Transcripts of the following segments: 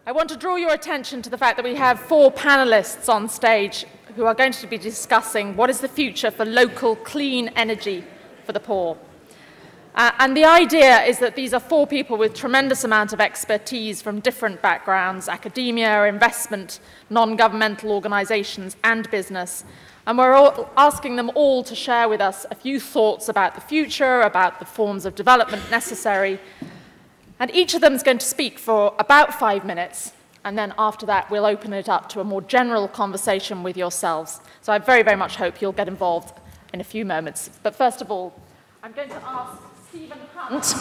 I want to draw your attention to the fact that we have 4 panelists on stage who are going to be discussing what is the future for local clean energy for the poor. And the idea is that these are 4 people with tremendous amount of expertise from different backgrounds, academia, investment, non-governmental organizations, and business. And we're all asking them all to share with us a few thoughts about the future, about the forms of development necessary. And each of them is going to speak for about 5 minutes. And then after that, we'll open it up to a more general conversation with yourselves. So I very, very much hope you'll get involved in a few moments. But first of all, I'm going to ask Stephen Hunt.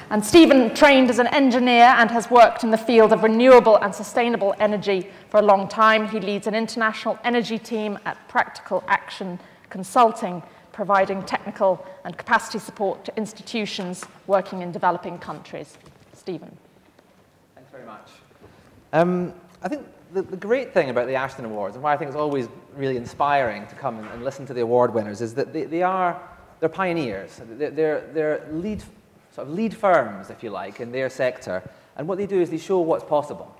And Stephen trained as an engineer and has worked in the field of renewable and sustainable energy for a long time. He leads an international energy team at Practical Action Consulting, providing technical and capacity support to institutions working in developing countries. Stephen. Thanks very much. I think the great thing about the Ashden Awards, and why I think it's always really inspiring to come and listen to the award winners, is that they're pioneers. They're lead firms, if you like, in their sector. And what they do is they show what's possible.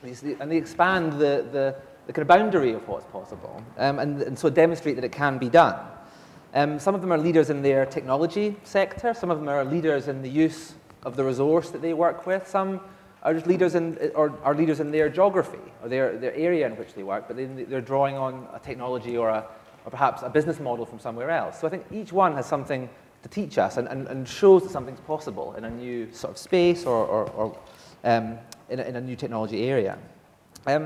And they expand the kind of boundary of what's possible, and so demonstrate that it can be done. Some of them are leaders in their technology sector. Some of them are leaders in the use of the resource that they work with. Some are just leaders in their geography or their area in which they work, but they're drawing on a technology or perhaps a business model from somewhere else. So I think each one has something to teach us and shows that something's possible in a new sort of space or in a new technology area. I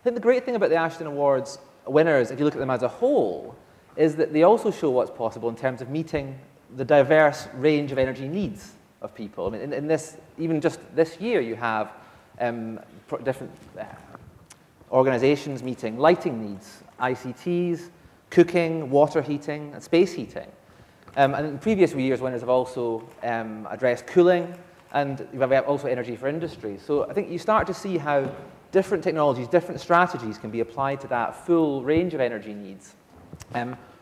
think the great thing about the Ashden Awards winners, if you look at them as a whole, is that they also show what's possible in terms of meeting the diverse range of energy needs of people. I mean, in this, even just this year, you have different organizations meeting lighting needs, ICTs, cooking, water heating, and space heating. And in previous years, winners have also addressed cooling, and we have also energy for industry. So I think you start to see how different technologies, different strategies can be applied to that full range of energy needs,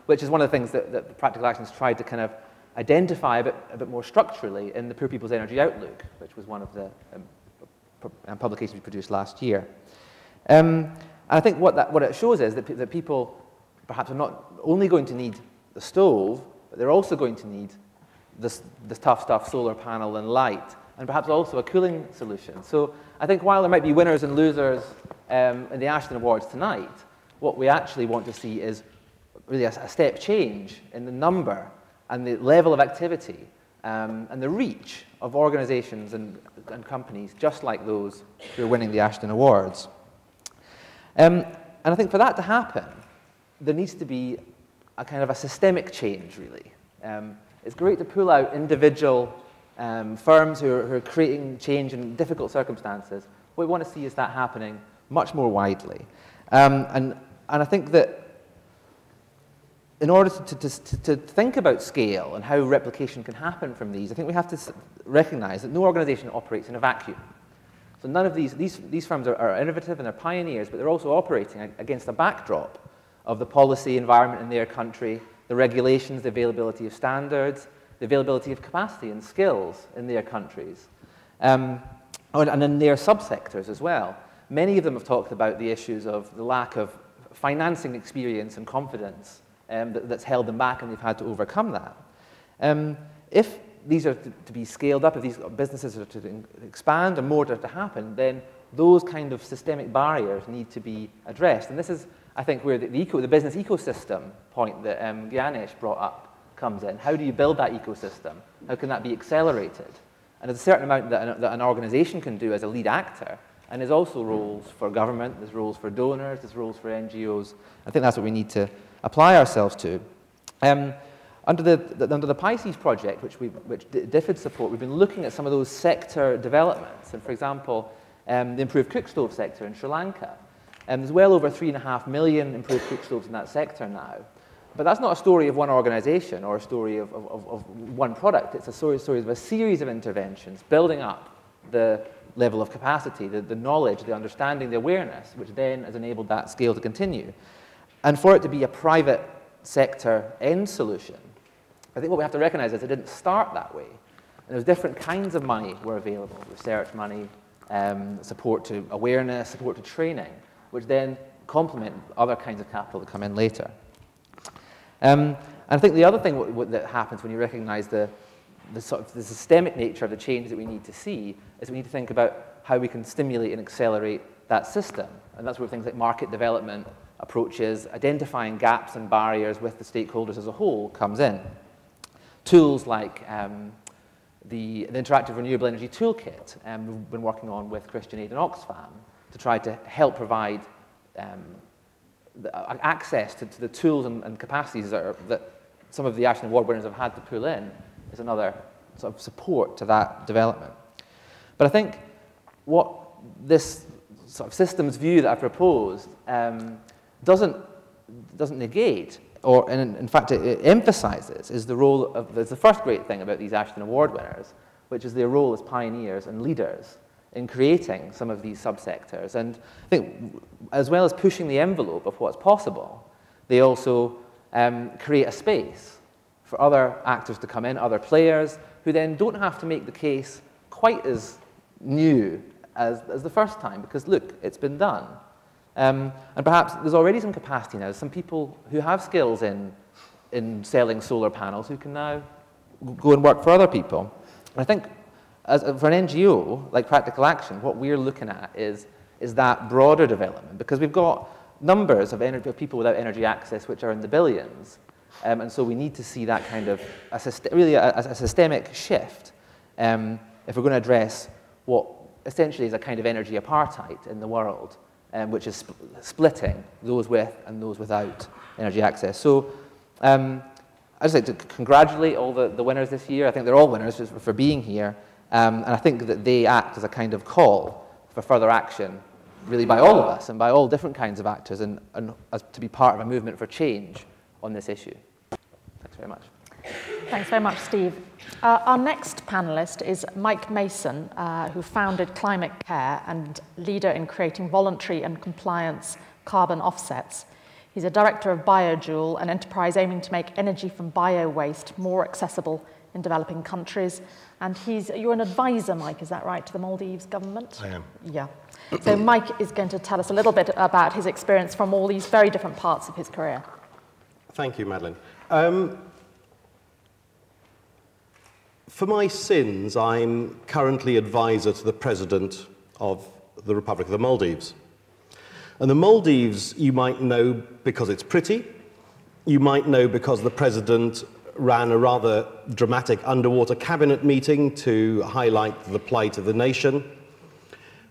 which is one of the things that Practical Action's tried to kind of identify a bit more structurally in the Poor People's Energy Outlook, which was one of the publications we produced last year. And I think what it shows is that people perhaps are not only going to need the stove, but they're also going to need this tough stuff, solar panel and light, and perhaps also a cooling solution. So I think while there might be winners and losers in the Ashden Awards tonight, what we actually want to see is really a step change in the number and the level of activity and the reach of organizations and companies just like those who are winning the Ashden Awards. And I think for that to happen, there needs to be a kind of a systemic change, really. It's great to pull out individual firms who are creating change in difficult circumstances. What we want to see is that happening much more widely. And I think that in order to think about scale and how replication can happen from these, I think we have to recognize that no organization operates in a vacuum. So none of these firms are innovative and they're pioneers, but they're also operating against a backdrop of the policy environment in their country, the regulations, the availability of standards, the availability of capacity and skills in their countries, and in their subsectors as well. Many of them have talked about the issues of the lack of financing experience and confidence that's held them back, and they've had to overcome that. If these are to be scaled up, if these businesses are to expand and more to happen, then those kind of systemic barriers need to be addressed. And this is, I think, where the business ecosystem point that Ganesh brought up comes in. How do you build that ecosystem? How can that be accelerated? And there's a certain amount that an organization can do as a lead actor, and there's also roles for government, there's roles for donors, there's roles for NGOs. I think that's what we need to apply ourselves to. Under the Pisces project, which DFID support, we've been looking at some of those sector developments. And for example, the improved cook stove sector in Sri Lanka. There's well over 3.5 million improved cook stoves in that sector now. But that's not a story of one organization or a story of one product. It's a story of a series of interventions, building up the level of capacity, the knowledge, the understanding, the awareness, which then has enabled that scale to continue. And for it to be a private sector end solution, I think what we have to recognize is it didn't start that way. And there's different kinds of money were available: research money, support to awareness, support to training, which then complement other kinds of capital that come in later. And I think the other thing that happens when you recognize the systemic nature of the change that we need to see is we need to think about how we can stimulate and accelerate that system. And that's where things like market development approaches, identifying gaps and barriers with the stakeholders as a whole comes in. Tools like the Interactive Renewable Energy Toolkit we've been working on with Christian Aid and Oxfam to try to help provide access to the tools and capacities that some of the Ashden Award winners have had to pull in is another sort of support to that development. But I think what this sort of systems view that I've proposed doesn't negate, or in fact it emphasizes, is the role of, the first great thing about these Ashden Award winners, which is their role as pioneers and leaders in creating some of these subsectors. And I think as well as pushing the envelope of what's possible, they also create a space for other actors to come in, other players, who then don't have to make the case quite as new as the first time, because look, it's been done. And perhaps there's already some capacity now, some people who have skills in selling solar panels who can now go and work for other people. And I think for an NGO like Practical Action, what we're looking at is that broader development, because we've got numbers of people without energy access which are in the billions. And so we need to see that kind of really a systemic shift if we're going to address what essentially is a kind of energy apartheid in the world, which is splitting those with and those without energy access. So I'd just like to congratulate all the winners this year. I think they're all winners just for being here. And I think that they act as a kind of call for further action, really by all of us and by all different kinds of actors, and as to be part of a movement for change on this issue. Thanks very much. Thanks very much, Steve. Our next panellist is Mike Mason, who founded Climate Care and leader in creating voluntary and compliance carbon offsets. He's a director of BioJoule, an enterprise aiming to make energy from bio-waste more accessible in developing countries. And you're an advisor, Mike, is that right, to the Maldives government? I am. Yeah. So Mike is going to tell us a little bit about his experience from all these very different parts of his career. Thank you, Madeline. For my sins, I'm currently advisor to the President of the Republic of the Maldives. And the Maldives, you might know because it's pretty. You might know because the President ran a rather dramatic underwater cabinet meeting to highlight the plight of the nation.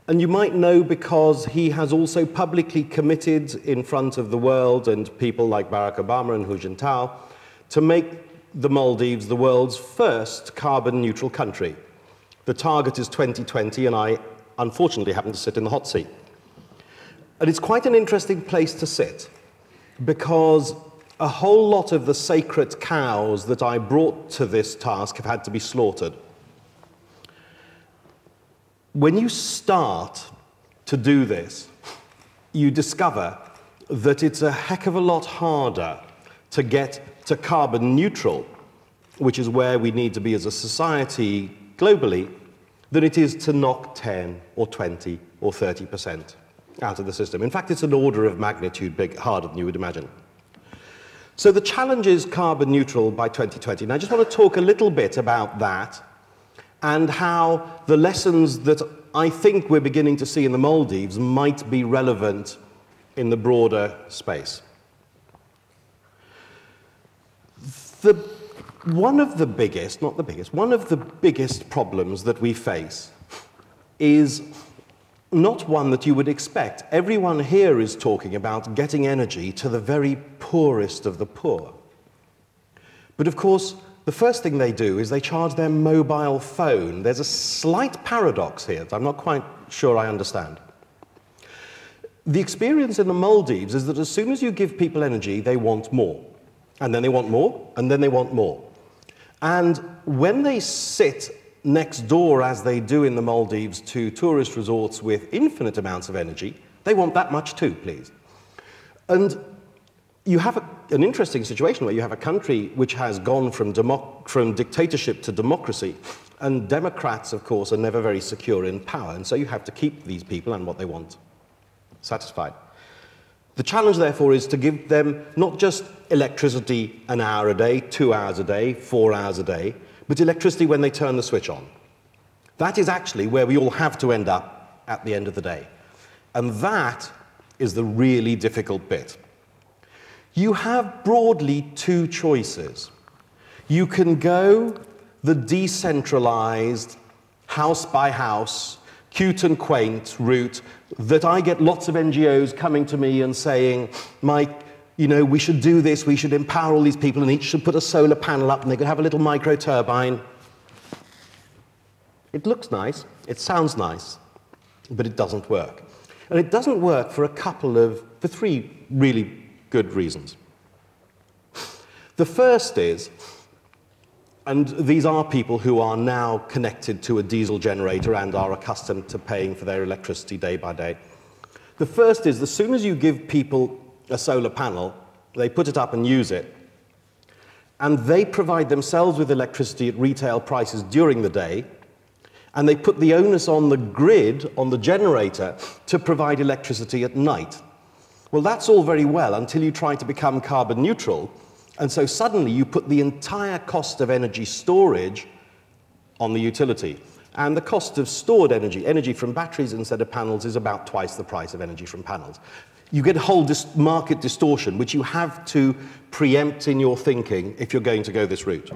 And you might know because he has also publicly committed in front of the world and people like Barack Obama and Hu Jintao to make the Maldives the world's first carbon-neutral country. The target is 2020, and I unfortunately happen to sit in the hot seat. And it's quite an interesting place to sit, because a whole lot of the sacred cows that I brought to this task have had to be slaughtered. When you start to do this, you discover that it's a heck of a lot harder to get to carbon neutral, which is where we need to be as a society globally, than it is to knock 10 or 20 or 30% out of the system. In fact, it's an order of magnitude harder than you would imagine. So the challenge is carbon neutral by 2020. And I just want to talk a little bit about that and how the lessons that I think we're beginning to see in the Maldives might be relevant in the broader space. One of the biggest, not the biggest, one of the biggest problems that we face is not one that you would expect. Everyone here is talking about getting energy to the very poorest of the poor. But of course, the first thing they do is they charge their mobile phone. There's a slight paradox here that I'm not quite sure I understand. The experience in the Maldives is that as soon as you give people energy, they want more. And then they want more, and then they want more. And when they sit next door, as they do in the Maldives, to tourist resorts with infinite amounts of energy, they want that much too, please. And you have an interesting situation where you have a country which has gone from dictatorship to democracy, and Democrats, of course, are never very secure in power, and so you have to keep these people and what they want satisfied. The challenge, therefore, is to give them not just electricity an hour a day, 2 hours a day, 4 hours a day, but electricity when they turn the switch on. That is actually where we all have to end up at the end of the day. And that is the really difficult bit. You have broadly two choices. You can go the decentralized, house by house, cute and quaint route that I get lots of NGOs coming to me and saying, Mike, you know, we should do this, we should empower all these people, and each should put a solar panel up and they could have a little micro turbine. It looks nice, it sounds nice, but it doesn't work. And it doesn't work for for three really good reasons. The first is, and these are people who are now connected to a diesel generator and are accustomed to paying for their electricity day by day. The first is, as soon as you give people a solar panel, they put it up and use it, and they provide themselves with electricity at retail prices during the day, and they put the onus on the grid, on the generator, to provide electricity at night. Well, that's all very well until you try to become carbon neutral, and so suddenly you put the entire cost of energy storage on the utility. And the cost of stored energy, energy from batteries instead of panels, is about twice the price of energy from panels. You get a whole market distortion, which you have to preempt in your thinking if you're going to go this route.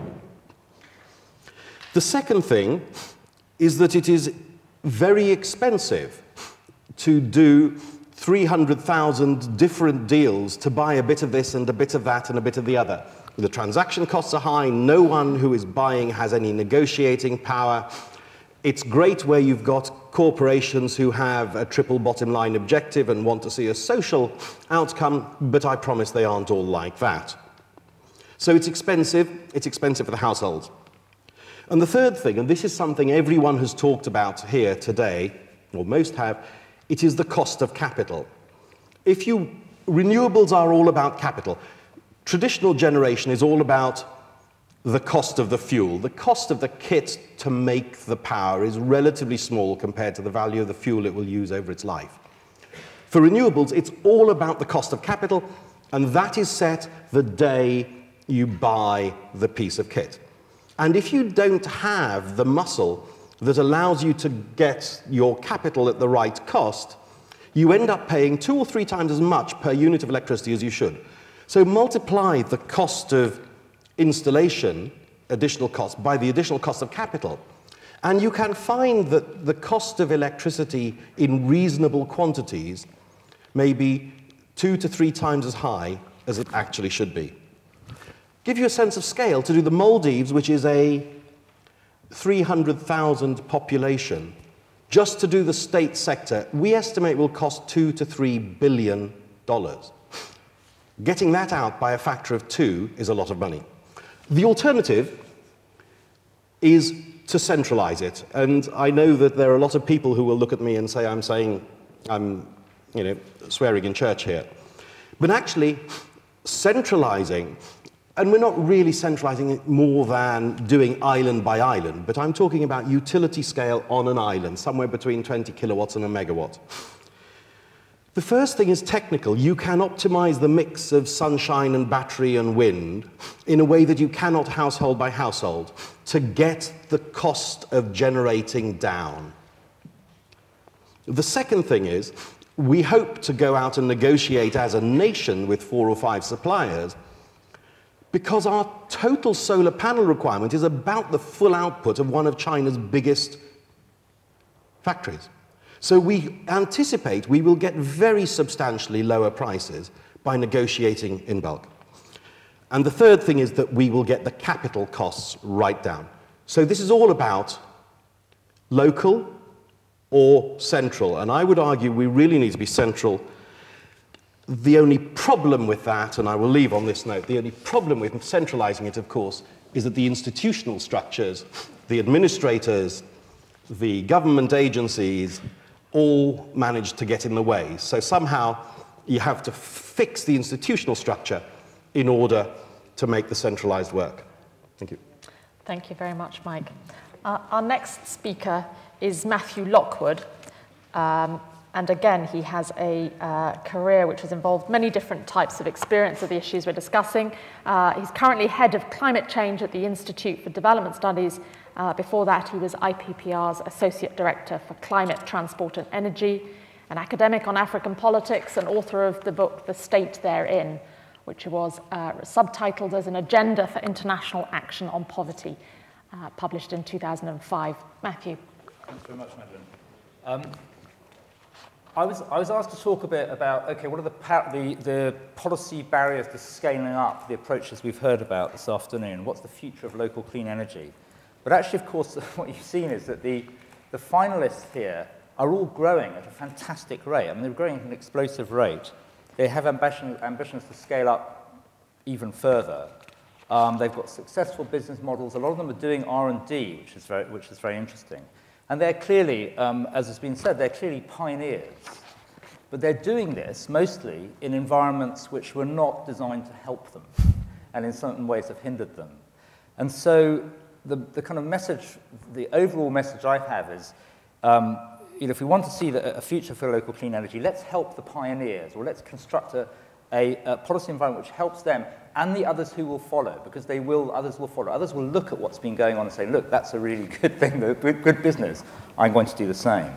The second thing is that it is very expensive to do 300,000 different deals to buy a bit of this and a bit of that and a bit of the other. The transaction costs are high, no one who is buying has any negotiating power. It's great where you've got corporations who have a triple bottom line objective and want to see a social outcome, but I promise they aren't all like that. So it's expensive for the households. And the third thing, and this is something everyone has talked about here today, or most have, it is the cost of capital. Renewables are all about capital. Traditional generation is all about the cost of the fuel. The cost of the kit to make the power is relatively small compared to the value of the fuel it will use over its life. For renewables, it's all about the cost of capital, and that is set the day you buy the piece of kit. And if you don't have the muscle that allows you to get your capital at the right cost, you end up paying 2 or 3 times as much per unit of electricity as you should. So multiply the cost of installation, additional cost, by the additional cost of capital, and you can find that the cost of electricity in reasonable quantities may be 2 to 3 times as high as it actually should be. Give you a sense of scale, to do the Maldives, which is a 300,000 population, just to do the state sector, we estimate will cost $2 to $3 billion. Getting that out by a factor of 2 is a lot of money. The alternative is to centralize it. And I know that there are a lot of people who will look at me and say I'm swearing in church here. But actually, centralizing, and we're not really centralizing it more than doing island by island, but I'm talking about utility scale on an island, somewhere between 20 kilowatts and a megawatt. The first thing is technical. You can optimize the mix of sunshine and battery and wind in a way that you cannot household by household to get the cost of generating down. The second thing is, we hope to go out and negotiate as a nation with 4 or 5 suppliers, because our total solar panel requirement is about the full output of one of China's biggest factories. So we anticipate we will get very substantially lower prices by negotiating in bulk. And the third thing is that we will get the capital costs right down. So this is all about local or central, and I would argue we really need to be central. The only problem with that, and I will leave on this note, the only problem with centralizing it, of course, is that the institutional structures, the administrators, the government agencies, all manage to get in the way. So somehow You have to fix the institutional structure in order to make the centralized work. Thank you. Thank you very much, Mike. Our next speaker is Matthew Lockwood. And again, he has a career which has involved many different types of experience of the issues we're discussing. He's currently head of climate change at the Institute for Development Studies. Before that, he was IPPR's Associate Director for Climate, Transport and Energy, an academic on African politics and author of the book The State Therein, which was subtitled as An Agenda for International Action on Poverty, published in 2005. Matthew. Thanks very much, Madeline. I was asked to talk a bit about, okay, what are the policy barriers to scaling up the approaches we've heard about this afternoon? What's the future of local clean energy? But actually, of course, what you've seen is that the finalists here are all growing at a fantastic rate. I mean, they're growing at an explosive rate. They have ambitions to scale up even further. They've got successful business models. A lot of them are doing R&D, which is very interesting. And they're clearly, as has been said, they're clearly pioneers. But they're doing this mostly in environments which were not designed to help them, and in certain ways have hindered them. And so the kind of message, the overall message I have is, if we want to see a future for local clean energy, let's help the pioneers, or let's construct a policy environment which helps them and the others who will follow, because others will follow. Others will look at what's been going on and say, look, that's a really good thing, good business. I'm going to do the same.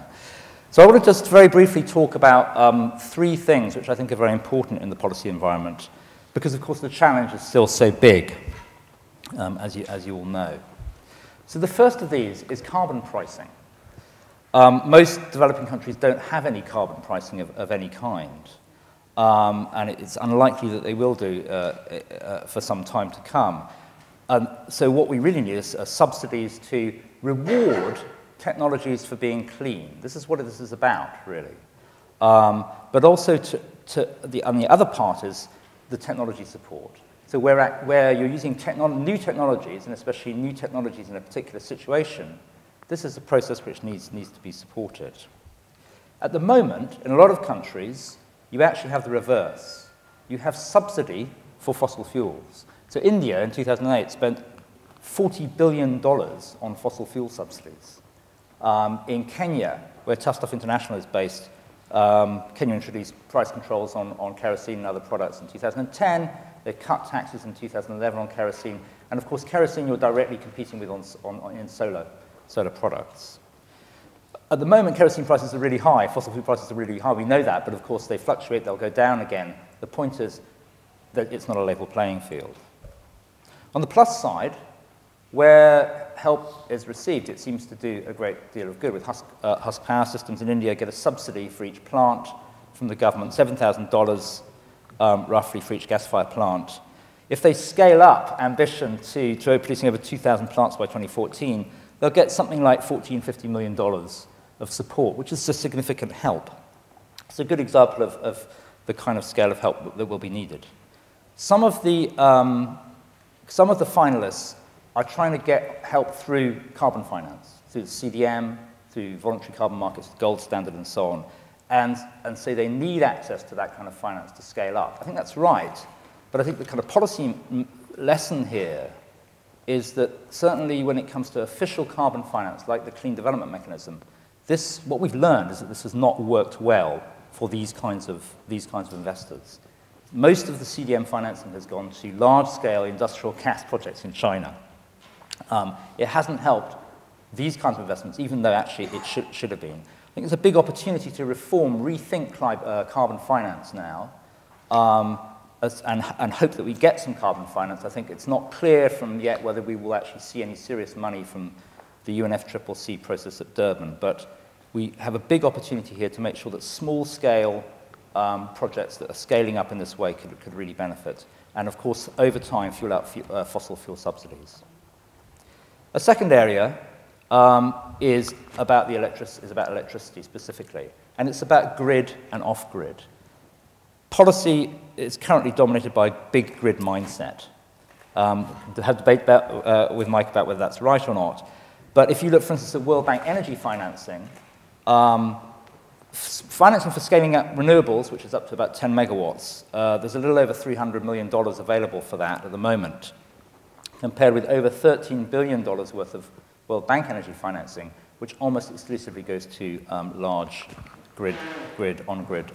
So I want to just very briefly talk about three things which I think are very important in the policy environment, because, of course, the challenge is still so big, as you all know. So the first of these is carbon pricing. Most developing countries don't have any carbon pricing of any kind. And it's unlikely that they will do for some time to come. So what we really need is subsidies to reward technologies for being clean. This is what this is about, really. But also on the other part is the technology support. So where you're using new technologies, and especially new technologies in a particular situation, this is a process which needs to be supported. At the moment, in a lot of countries, you actually have the reverse. You have subsidy for fossil fuels. So India, in 2008, spent $40 billion on fossil fuel subsidies. In Kenya, where Tough Stuff International is based, Kenya introduced price controls on kerosene and other products in 2010. They cut taxes in 2011 on kerosene. And of course, kerosene you're directly competing with in solar products. At the moment, kerosene prices are really high. Fossil fuel prices are really high. We know that, but of course, they fluctuate. They'll go down again. The point is that it's not a level playing field. On the plus side, where help is received, it seems to do a great deal of good. With Husk Power Systems in India get a subsidy for each plant from the government, $7,000 roughly for each gas-fired plant. If they scale up ambition to producing over 2,000 plants by 2014, they'll get something like $50 million of support, which is a significant help. It's a good example of the kind of scale of help that will be needed. Some of the finalists are trying to get help through carbon finance, through the CDM, through voluntary carbon markets, gold standard, and so on. And so they need access to that kind of finance to scale up. I think that's right, but I think the kind of policy lesson here is that certainly when it comes to official carbon finance, like the Clean Development Mechanism, what we've learned is that this has not worked well for these kinds of investors. Most of the CDM financing has gone to large-scale industrial gas projects in China. It hasn't helped these kinds of investments, even though actually it should have been. I think there's a big opportunity to rethink carbon finance now, and hope that we get some carbon finance. I think it's not clear from yet whether we will actually see any serious money from the UNFCCC process at Durban, but we have a big opportunity here to make sure that small-scale projects that are scaling up in this way could really benefit, and of course, over time, fuel out fossil fuel subsidies. A second area is about electricity specifically, and it's about grid and off-grid. Policy is currently dominated by a big grid mindset. To have debate with Mike about whether that's right or not. But if you look, for instance, at World Bank energy financing, Financing for scaling up renewables, which is up to about 10 megawatts, there's a little over $300 million available for that at the moment, compared with over $13 billion worth of World Bank energy financing, which almost exclusively goes to large on-grid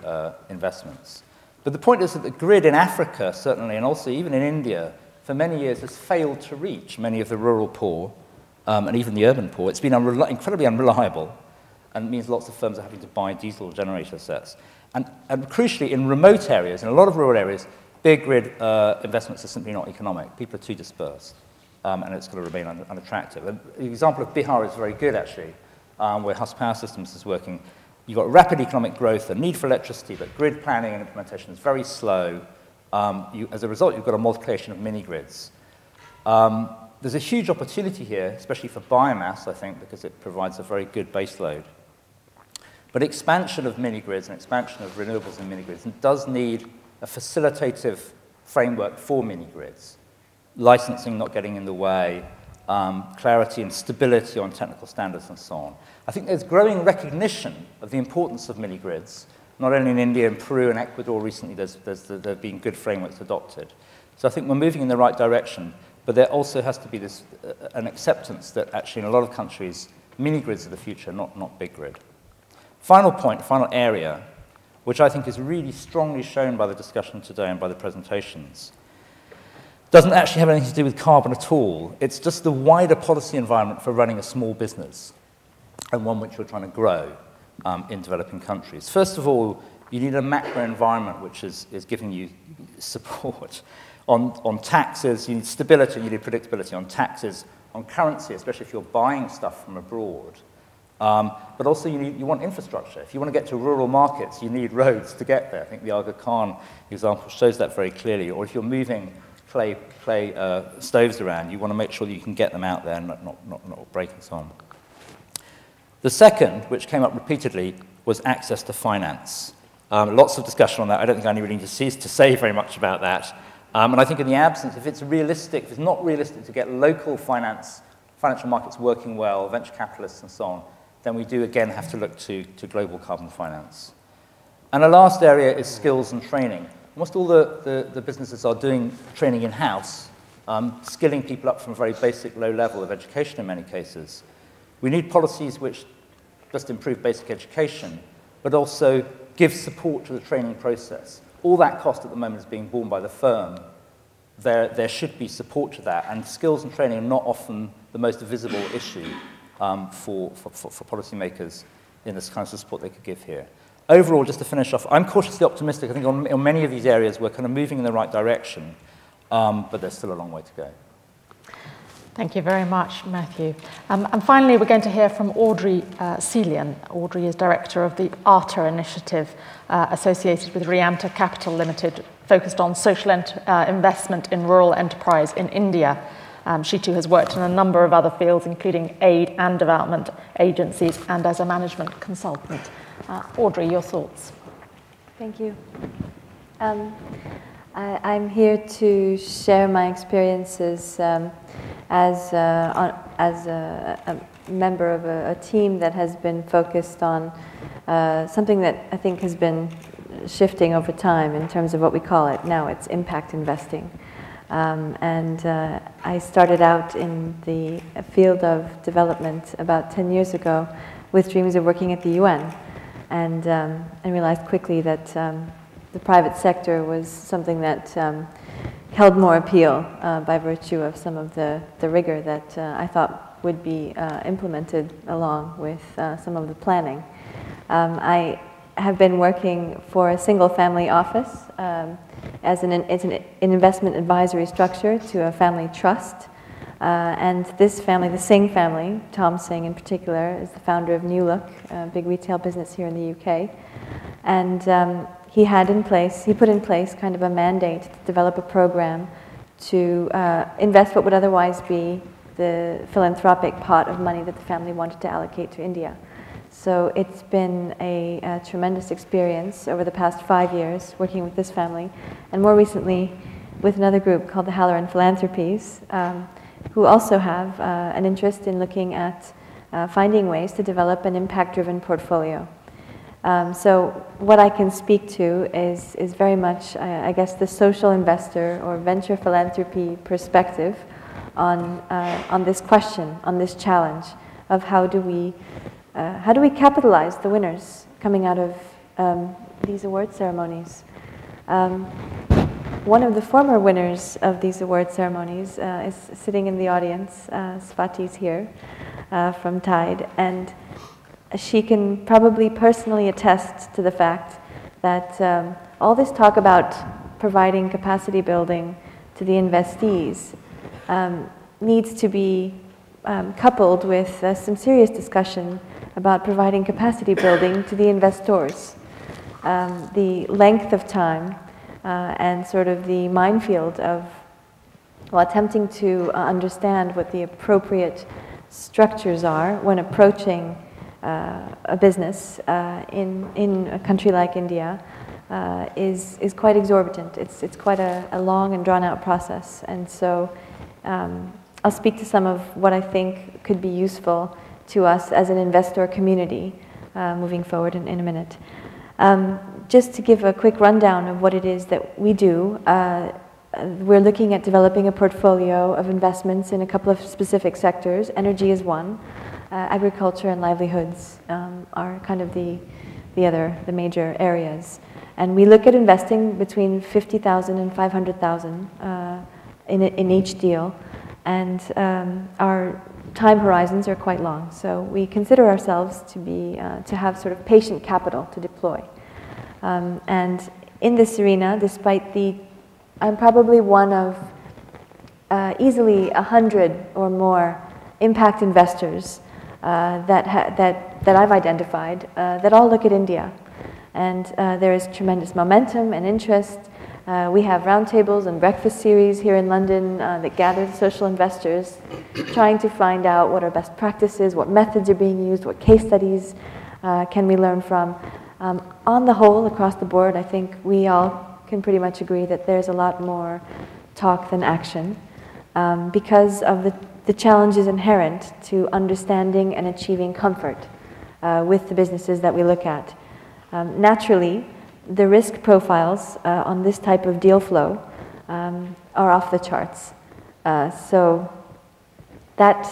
investments. But the point is that the grid in Africa, certainly, and also even in India, for many years has failed to reach many of the rural poor and even the urban poor. It's been incredibly unreliable, and means lots of firms are having to buy diesel generator sets. And crucially, in remote areas, in a lot of rural areas, big grid investments are simply not economic. People are too dispersed, and it's going to remain unattractive. And the example of Bihar is very good, actually, where Hus Power Systems is working. You've got rapid economic growth, a need for electricity, but grid planning and implementation is very slow. As a result, you've got a multiplication of mini-grids. There's a huge opportunity here, especially for biomass, I think, because it provides a very good base load. But expansion of mini-grids and expansion of renewables in mini-grids does need a facilitative framework for mini-grids. Licensing not getting in the way, clarity and stability on technical standards and so on. I think there's growing recognition of the importance of mini-grids, not only in India and Peru and Ecuador recently, there have been good frameworks adopted. So I think we're moving in the right direction, but there also has to be this, an acceptance that actually in a lot of countries, mini-grids are the future, not big grid. Final point, final area, which I think is really strongly shown by the discussion today and by the presentations, doesn't actually have anything to do with carbon at all. It's just the wider policy environment for running a small business, and one which we're trying to grow in developing countries. First of all, you need a macro environment which is giving you support. On taxes, you need stability, you need predictability. On taxes, on currency, especially if you're buying stuff from abroad. But also you want infrastructure. If you want to get to rural markets, you need roads to get there. I think the Aga Khan example shows that very clearly. Or if you're moving clay stoves around, you want to make sure that you can get them out there and not break and so on. The second, which came up repeatedly, was access to finance. Lots of discussion on that. I don't think I really need to say very much about that. And I think in the absence, if it's not realistic to get local financial markets working well, venture capitalists and so on, then we do again have to look to global carbon finance. And the last area is skills and training. Almost all the businesses are doing training in-house, skilling people up from a very basic low level of education in many cases. We need policies which just improve basic education, but also give support to the training process. All that cost at the moment is being borne by the firm. There should be support to that, and skills and training are not often the most visible issue for policymakers in this kind of support they could give here. Overall, just to finish off, I'm cautiously optimistic. I think on many of these areas we're kind of moving in the right direction, but there's still a long way to go. Thank you very much, Matthew. And finally, we're going to hear from AUDREY SELIAN. AUDREY is director of the ARTA initiative associated with Rianta Capital Limited, focused on social investment in rural enterprise in India. She too has worked in a number of other fields, including aid and development agencies and as a management consultant. AUDREY, your thoughts? Thank you. I'm here to share my experiences as a member of a team that has been focused on something that I think has been shifting over time in terms of what we call it now. It's impact investing. I started out in the field of development about 10 years ago with dreams of working at the UN, and realized quickly that the private sector was something that held more appeal by virtue of some of the rigor that I thought would be implemented along with some of the planning. I have been working for a single family office as an investment advisory structure to a family trust. And this family, the Singh family, Tom Singh in particular, is the founder of New Look, a big retail business here in the UK. And he put in place kind of a mandate to develop a program to invest what would otherwise be the philanthropic pot of money that the family wanted to allocate to India. So it's been a tremendous experience over the past 5 years working with this family, and more recently with another group called the Halloran Philanthropies, who also have an interest in looking at finding ways to develop an impact-driven portfolio. So what I can speak to is very much, I guess, the social investor or venture philanthropy perspective on this question, on this challenge of how do we capitalize the winners coming out of these award ceremonies. One of the former winners of these award ceremonies is sitting in the audience. Swati's here from Tide, and she can probably personally attest to the fact that all this talk about providing capacity building to the investees needs to be coupled with some serious discussion about providing capacity building to the investors. The length of time and sort of the minefield of, well, attempting to understand what the appropriate structures are when approaching a business in a country like India is quite exorbitant. It's quite a long and drawn-out process. And so I'll speak to some of what I think could be useful to us as an investor community moving forward in a minute. Just to give a quick rundown of what it is that we do, we're looking at developing a portfolio of investments in a couple of specific sectors. Energy is one. Agriculture and livelihoods are kind of the major areas. And we look at investing between 50,000 and 500,000 in each deal. And our time horizons are quite long. So we consider ourselves to have sort of patient capital to deploy. And in this arena, despite I'm probably one of easily 100 or more impact investors that I've identified that all look at India. And there is tremendous momentum and interest. We have roundtables and breakfast series here in London that gather social investors, trying to find out what are best practices, what methods are being used, what case studies can we learn from. On the whole, across the board, I think we all can pretty much agree that there's a lot more talk than action because of the challenges inherent to understanding and achieving comfort with the businesses that we look at. Naturally, the risk profiles on this type of deal flow are off the charts. So that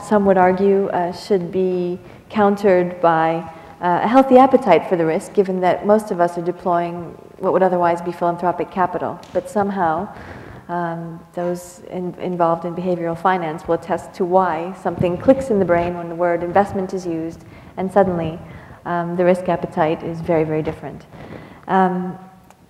some would argue should be countered by a healthy appetite for the risk, given that most of us are deploying what would otherwise be philanthropic capital. But somehow, those involved in behavioral finance will attest to why something clicks in the brain when the word investment is used, and suddenly the risk appetite is very, very different.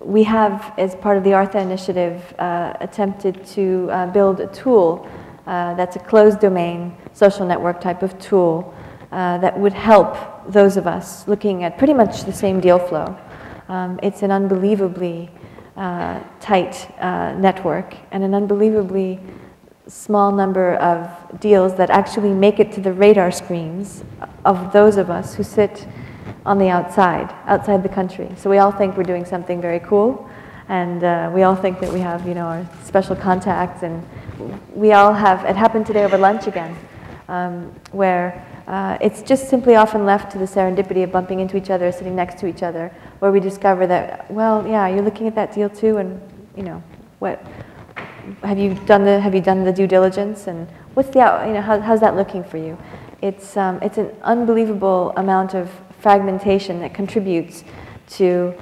We have, as part of the ARTHA initiative, attempted to build a tool that's a closed domain social network type of tool that would help those of us looking at pretty much the same deal flow. It's an unbelievably tight network and an unbelievably small number of deals that actually make it to the radar screens of those of us who sit on the outside the country. So we all think we're doing something very cool, and we all think that we have, our special contacts, and we all have, it happened today over lunch again, where it's just simply often left to the serendipity of bumping into each other, sitting next to each other, where we discover that, well, yeah, you're looking at that deal too, and what have you done the due diligence, and what's the how's that looking for you? It's an unbelievable amount of fragmentation that contributes to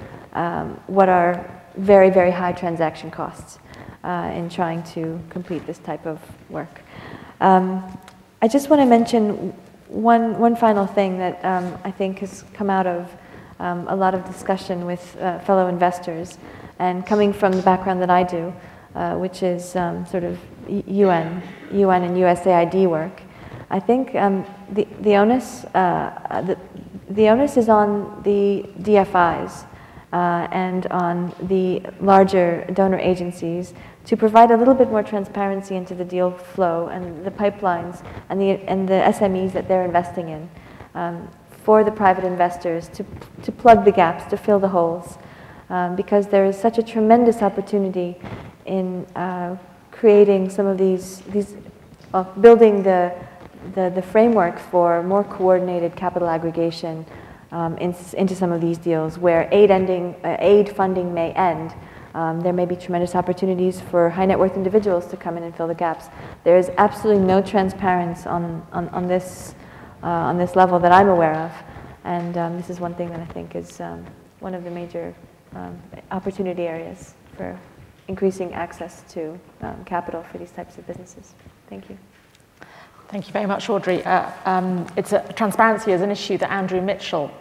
what are very, very high transaction costs in trying to complete this type of work. I just want to mention one final thing that I think has come out of a lot of discussion with fellow investors, and coming from the background that I do, which is sort of UN and USAID work. I think the onus is on the DFIs and on the larger donor agencies to provide a little bit more transparency into the deal flow and the pipelines and the SMEs that they're investing in for the private investors to plug the gaps, to fill the holes, because there is such a tremendous opportunity in creating some of these building the framework for more coordinated capital aggregation into some of these deals where aid funding may end. There may be tremendous opportunities for high net worth individuals to come in and fill the gaps. There is absolutely no transparency on this level that I'm aware of, and this is one thing that I think is one of the major opportunity areas for increasing access to capital for these types of businesses. Thank you. Thank you very much, Audrey. Transparency is an issue that Andrew Mitchell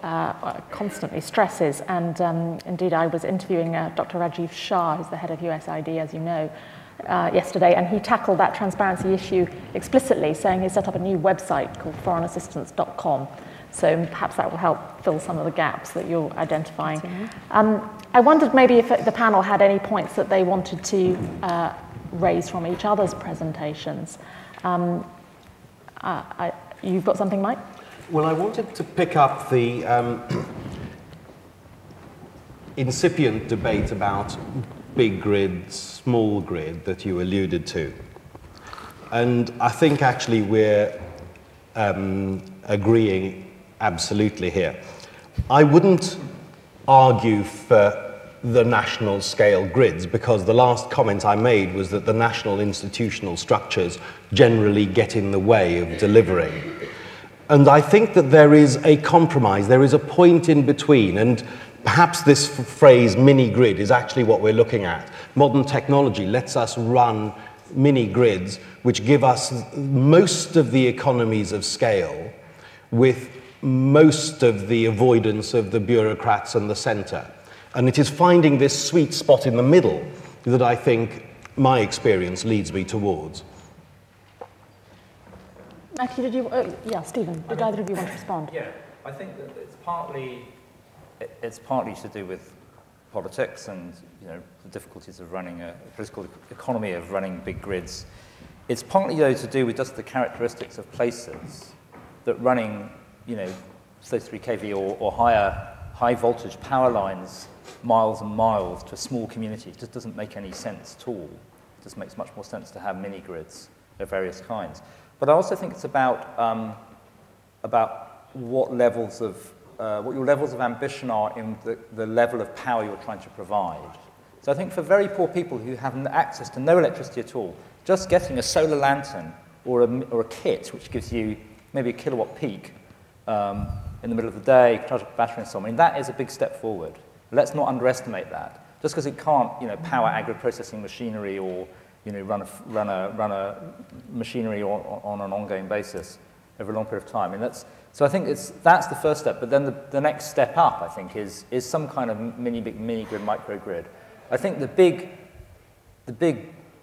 constantly stresses, and indeed I was interviewing Dr. Rajiv Shah, who's the head of USAID, as you know, yesterday, and he tackled that transparency issue explicitly, saying he set up a new website called foreignassistance.com. So perhaps that will help fill some of the gaps that you're identifying. I wondered maybe if the panel had any points that they wanted to raise from each other's presentations. You've got something, Mike? Well, I wanted to pick up the incipient debate about big grid, small grid that you alluded to. And I think actually we're agreeing absolutely here. I wouldn't argue for the national scale grids, because the last comment I made was that the national institutional structures generally get in the way of delivering. And I think that there is a compromise, there is a point in between, and perhaps this phrase mini grid is actually what we're looking at. Modern technology lets us run mini grids which give us most of the economies of scale with most of the avoidance of the bureaucrats and the centre. And it is finding this sweet spot in the middle that I think my experience leads me towards. Matthew, did you? Yeah, Stephen, did either of you want to respond? Yeah, I think that it's partly to do with politics and the difficulties of running a political economy of running big grids. It's partly though to do with just the characteristics of places that running 33 kV or higher high voltage power lines miles and miles to a small community just doesn't make any sense at all. It just makes much more sense to have mini grids of various kinds. But I also think it's about what your levels of ambition are in the level of power you're trying to provide. So I think for very poor people who have access to no electricity at all, just getting a solar lantern or a kit which gives you maybe a kilowatt peak in the middle of the day, charge up a battery and so on, that is a big step forward. Let's not underestimate that. Just because it can't, power agro-processing machinery or, run a machinery on an ongoing basis over a long period of time. So I think that's the first step. But then the next step up, I think, is some kind of mini grid, micro grid. I think the big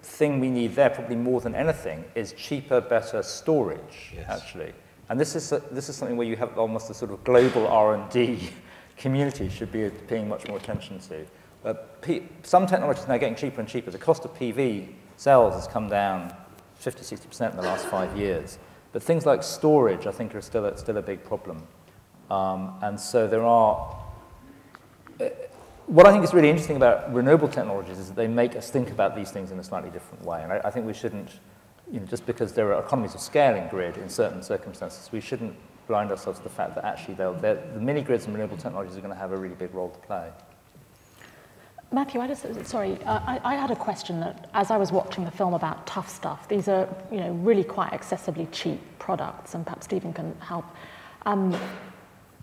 thing we need there, probably more than anything, is cheaper, better storage. Yes. Actually. And this is something where you have almost a sort of global R&D community should be paying much more attention to. Some technologies are now getting cheaper and cheaper. The cost of PV cells has come down 50–60% in the last 5 years. But things like storage, I think, are still a big problem. And so there are... what I think is really interesting about renewable technologies is that they make us think about these things in a slightly different way. And I think we shouldn't, just because there are economies of scale in grid in certain circumstances, we shouldn't blind ourselves to the fact that actually the mini grids and renewable technologies are going to have a really big role to play. Matthew, I had a question that as I was watching the film about Tough Stuff, these are really quite accessibly cheap products, and perhaps Stephen can help.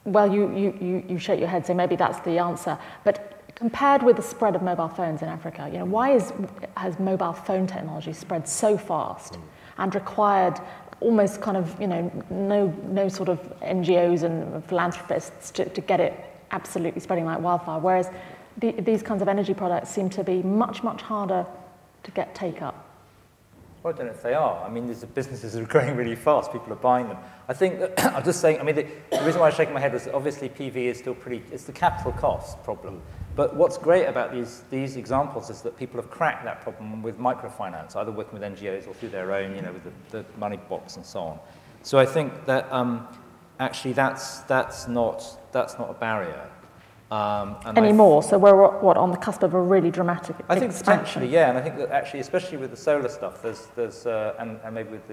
Well, you shake your head, so maybe that's the answer. But compared with the spread of mobile phones in Africa, why has mobile phone technology spread so fast and required almost kind of no sort of NGOs and philanthropists to get it absolutely spreading like wildfire, whereas these kinds of energy products seem to be much, much harder to get take-up? Well, I don't know if they are. I mean, these businesses are growing really fast. People are buying them. I think that, I'm just saying, I mean, the reason why I was shaking my head was that obviously PV is still it's the capital cost problem. But what's great about these examples is that people have cracked that problem with microfinance, either working with NGOs or through their own, with the money box and so on. So I think that actually that's not a barrier. Anymore, so we're on the cusp of a really dramatic expansion. I think potentially, yeah, and I think that actually, especially with the solar stuff, there's and maybe with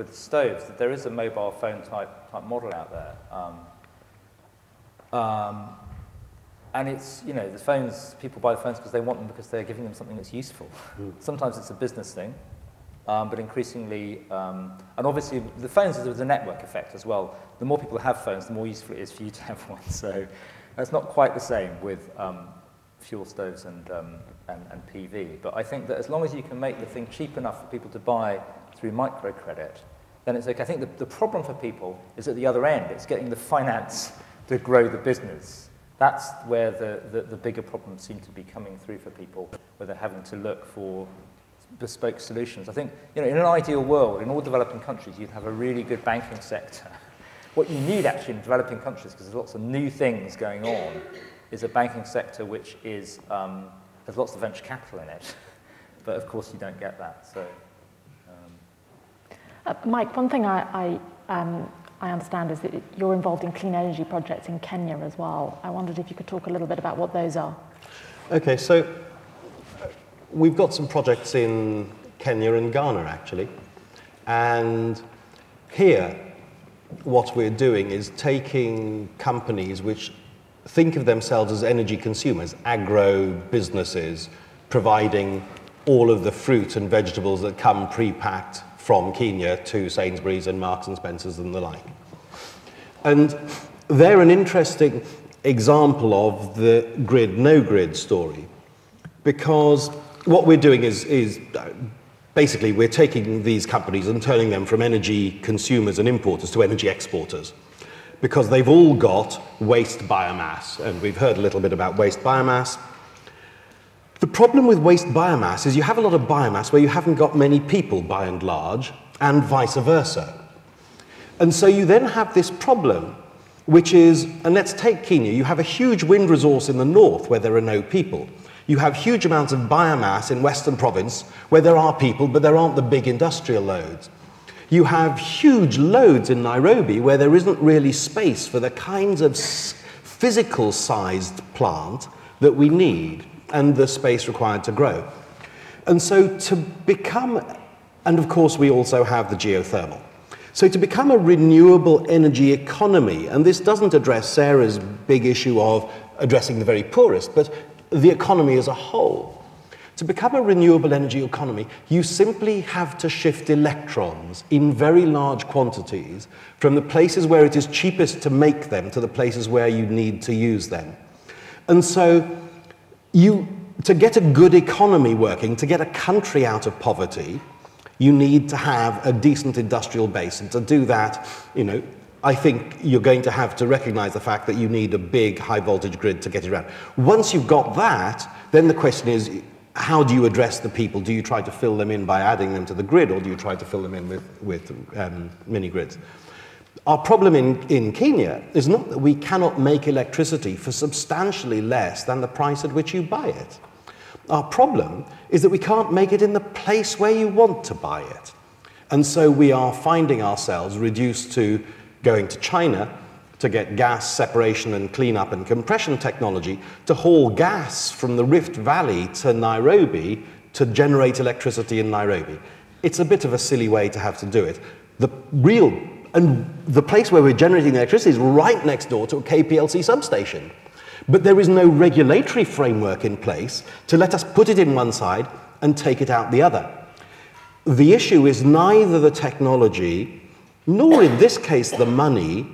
the stoves, that there is a mobile phone type model out there. And it's, you know, the phones, people buy the phones because they want them because they're giving them something that's useful. Sometimes it's a business thing, but increasingly, and obviously the phones is a network effect as well. The more people have phones, the more useful it is for you to have one. So that's not quite the same with fuel stoves and PV. But I think that as long as you can make the thing cheap enough for people to buy through microcredit, then it's okay. I think the problem for people is at the other end. It's getting the finance to grow the business. That's where the bigger problems seem to be coming through for people, where they're having to look for bespoke solutions. I think, you know, in an ideal world, in all developing countries, you'd have a really good banking sector. What you need actually in developing countries, because there's lots of new things going on, is a banking sector which is, has lots of venture capital in it. But of course you don't get that. So, Mike, one thing I understand is that you're involved in clean energy projects in Kenya as well. I wondered if you could talk a little bit about what those are. Okay, so we've got some projects in Kenya and Ghana, actually. And here, what we're doing is taking companies which think of themselves as energy consumers, agro businesses, providing all of the fruit and vegetables that come pre-packed from Kenya to Sainsbury's and Marks and Spencer's and the like. And they're an interesting example of the grid, no grid story, because what we're doing is basically we're taking these companies and turning them from energy consumers and importers to energy exporters, because they've all got waste biomass, and we've heard a little bit about waste biomass. The problem with waste biomass is you have a lot of biomass where you haven't got many people, by and large, and vice versa. And so you then have this problem, which is, and let's take Kenya, you have a huge wind resource in the north where there are no people. You have huge amounts of biomass in Western Province where there are people, but there aren't the big industrial loads. You have huge loads in Nairobi where there isn't really space for the kinds of physical-sized plant that we need and the space required to grow. And so to become, and of course we also have the geothermal. So to become a renewable energy economy, and this doesn't address Sarah's big issue of addressing the very poorest, but the economy as a whole. To become a renewable energy economy, you simply have to shift electrons in very large quantities from the places where it is cheapest to make them to the places where you need to use them. And so to get a good economy working, to get a country out of poverty, you need to have a decent industrial base. And to do that, you know, I think you're going to have to recognize the fact that you need a big high voltage grid to get it around. Once you've got that, then the question is, how do you address the people? Do you try to fill them in by adding them to the grid, or do you try to fill them in with mini grids? Our problem in Kenya is not that we cannot make electricity for substantially less than the price at which you buy it. Our problem is that we can't make it in the place where you want to buy it. And so we are finding ourselves reduced to going to China to get gas separation and cleanup and compression technology to haul gas from the Rift Valley to Nairobi to generate electricity in Nairobi. It's a bit of a silly way to have to do it. And the place where we're generating electricity is right next door to a KPLC substation. But there is no regulatory framework in place to let us put it in one side and take it out the other. The issue is neither the technology, nor in this case the money,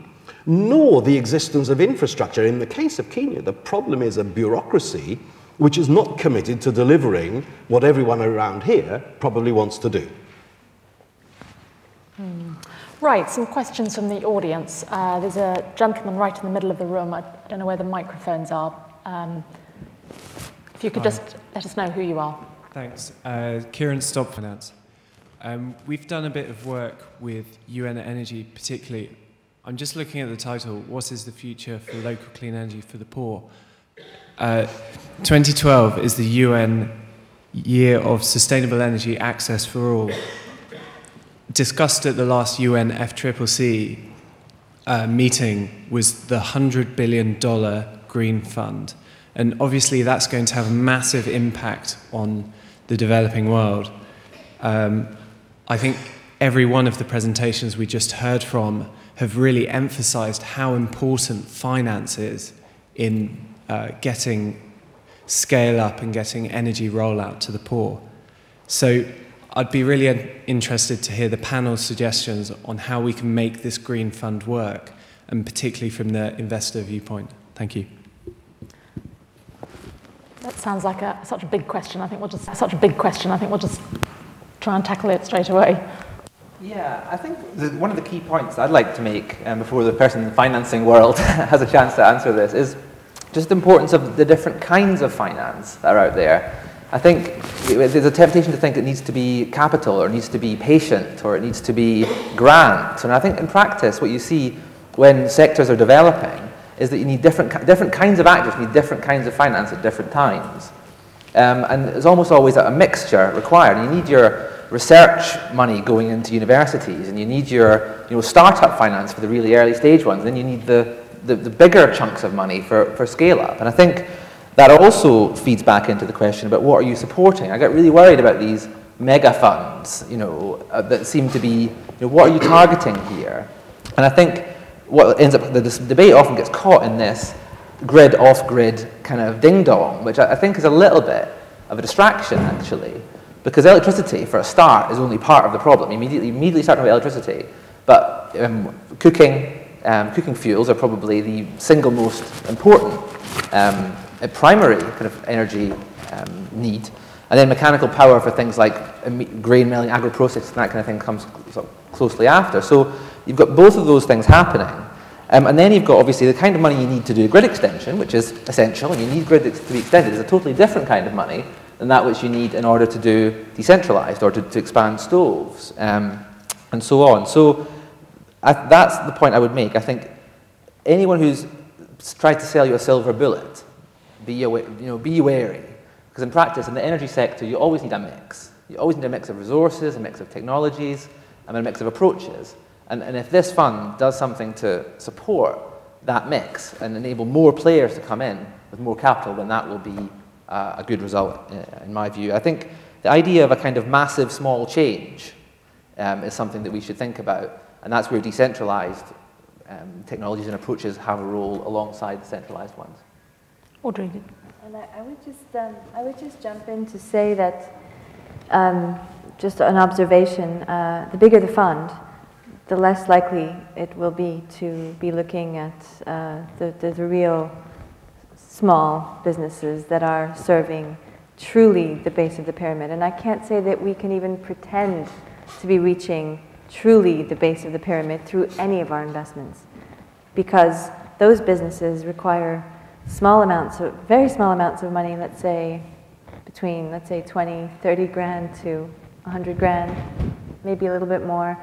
nor the existence of infrastructure. In the case of Kenya, the problem is a bureaucracy which is not committed to delivering what everyone around here probably wants to do. Right, some questions from the audience. There's a gentleman right in the middle of the room. I don't know where the microphones are. If you could just let us know who you are. Thanks. Kieran Stobb Finance. We've done a bit of work with UN Energy, particularly. I'm just looking at the title, What is the Future for Local Clean Energy for the Poor? 2012 is the UN Year of Sustainable Energy Access for All. Discussed at the last UN FCCC meeting was the $100 billion Green Fund. And obviously that's going to have a massive impact on the developing world. I think every one of the presentations we just heard from have really emphasized how important finance is in getting scale up and getting energy rollout to the poor. So I'd be really interested to hear the panel's suggestions on how we can make this green fund work, and particularly from the investor viewpoint. Thank you. That sounds like such a big question. I think we'll just try and tackle it straight away. Yeah, I think one of the key points I'd like to make before the person in the financing world has a chance to answer this is just the importance of the different kinds of finance that are out there. I think there's a temptation to think it needs to be capital, or it needs to be patient, or it needs to be grant. And I think in practice what you see when sectors are developing is that you need different kinds of actors, you need different kinds of finance at different times. And there's almost always a mixture required. You need your research money going into universities, and you need your startup finance for the really early stage ones, and then you need the bigger chunks of money for scale up. And I think that also feeds back into the question about what are you supporting. I get really worried about these mega funds, that seem to be, what are you targeting here? And I think what ends up, this debate often gets caught in this grid, off-grid kind of ding-dong, which I think is a little bit of a distraction, actually, because electricity, for a start, is only part of the problem. You immediately start with electricity, but cooking fuels are probably the single most important primary kind of energy need, and then mechanical power for things like grain milling, agro-processing, that kind of thing comes sort of closely after. So you've got both of those things happening. And then you've got, obviously, the kind of money you need to do grid extension, which is essential, and you need grid to be extended. It's a totally different kind of money than that which you need in order to do decentralized or to expand stoves, and so on. So that's the point I would make. I think anyone who's tried to sell you a silver bullet, be wary. Because in practice, in the energy sector, you always need a mix. You always need a mix of resources, a mix of technologies, and a mix of approaches. And if this fund does something to support that mix and enable more players to come in with more capital, then that will be a good result, in my view. I think the idea of a kind of massive small change is something that we should think about, and that's where decentralized technologies and approaches have a role alongside the centralized ones. Audrey. And I would just jump in to say that, just an observation, the bigger the fund, the less likely it will be to be looking at the real small businesses that are serving truly the base of the pyramid. And I can't say that we can even pretend to be reaching truly the base of the pyramid through any of our investments, because those businesses require very small amounts of money, let's say between, 20, 30 grand to 100 grand, maybe a little bit more.